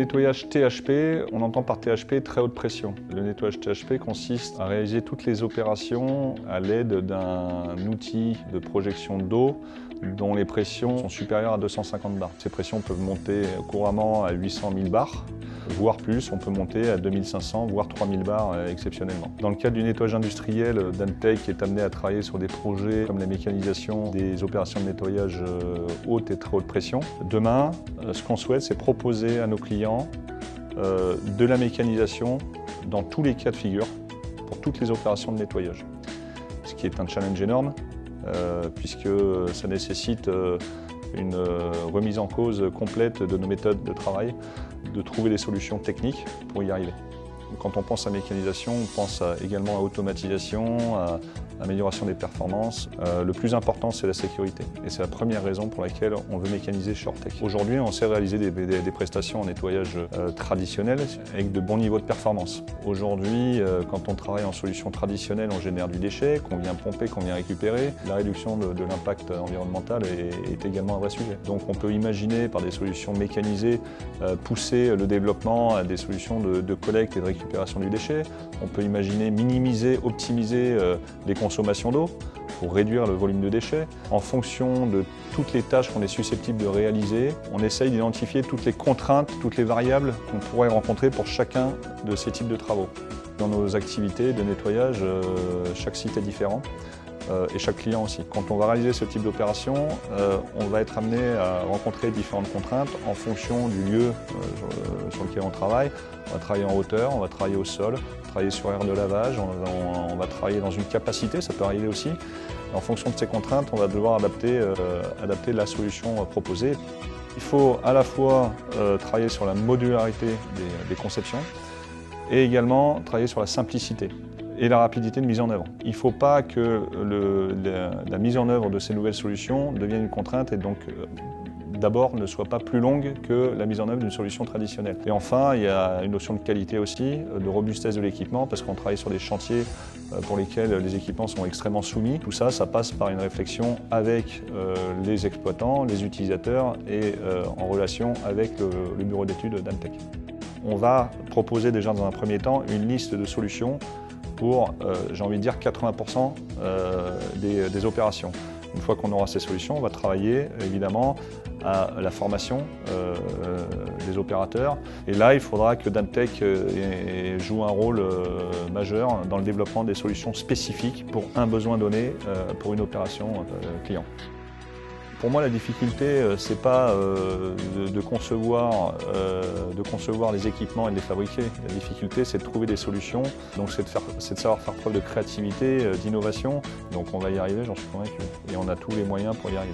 nettoyage THP, on entend par THP très haute pression. Le nettoyage THP consiste à réaliser toutes les opérations à l'aide d'un outil de projection d'eau dont les pressions sont supérieures à 250 bars. Ces pressions peuvent monter couramment à 800 000 bars, voire plus, on peut monter à 2500 voire 3000 bars exceptionnellement. Dans le cadre du nettoyage industriel, Dantec est amené à travailler sur des projets comme la mécanisation des opérations de nettoyage haute et très haute pression. Demain, ce qu'on souhaite, c'est proposer à nos clients de la mécanisation dans tous les cas de figure pour toutes les opérations de nettoyage. Ce qui est un challenge énorme puisque ça nécessite une remise en cause complète de nos méthodes de travail, de trouver des solutions techniques pour y arriver. Quand on pense à mécanisation, on pense également à automatisation, à amélioration des performances. Le plus important, c'est la sécurité. Et c'est la première raison pour laquelle on veut mécaniser chez Ortec. Aujourd'hui, on sait réaliser des prestations en nettoyage traditionnel avec de bons niveaux de performance. Aujourd'hui, quand on travaille en solution traditionnelle, on génère du déchet qu'on vient pomper, qu'on vient récupérer. La réduction de l'impact environnemental est également un vrai sujet. Donc on peut imaginer, par des solutions mécanisées, pousser le développement à des solutions de collecte et de récupération du déchet. On peut imaginer minimiser, optimiser les consommations d'eau pour réduire le volume de déchets. En fonction de toutes les tâches qu'on est susceptible de réaliser, on essaye d'identifier toutes les contraintes, toutes les variables qu'on pourrait rencontrer pour chacun de ces types de travaux. Dans nos activités de nettoyage, chaque site est différent. Et chaque client aussi. Quand on va réaliser ce type d'opération, on va être amené à rencontrer différentes contraintes en fonction du lieu sur lequel on travaille. On va travailler en hauteur, on va travailler au sol, travailler sur aire de lavage, on va travailler dans une capacité, ça peut arriver aussi. Et en fonction de ces contraintes, on va devoir adapter la solution proposée. Il faut à la fois travailler sur la modularité des conceptions et également travailler sur la simplicité et la rapidité de mise en œuvre. Il ne faut pas que la mise en œuvre de ces nouvelles solutions devienne une contrainte et donc d'abord ne soit pas plus longue que la mise en œuvre d'une solution traditionnelle. Et enfin, il y a une notion de qualité aussi, de robustesse de l'équipement, parce qu'on travaille sur des chantiers pour lesquels les équipements sont extrêmement soumis. Tout ça, ça passe par une réflexion avec les exploitants, les utilisateurs et en relation avec le bureau d'études Dantec. On va proposer déjà dans un premier temps une liste de solutions pour, j'ai envie de dire, 80% des opérations. Une fois qu'on aura ces solutions, on va travailler évidemment à la formation des opérateurs. Et là, il faudra que Dantec joue un rôle majeur dans le développement des solutions spécifiques pour un besoin donné pour une opération client. Pour moi, la difficulté, ce n'est pas de concevoir les équipements et de les fabriquer. La difficulté, c'est de trouver des solutions. Donc, c'est de savoir faire preuve de créativité, d'innovation. Donc, on va y arriver, j'en suis convaincu. Et on a tous les moyens pour y arriver.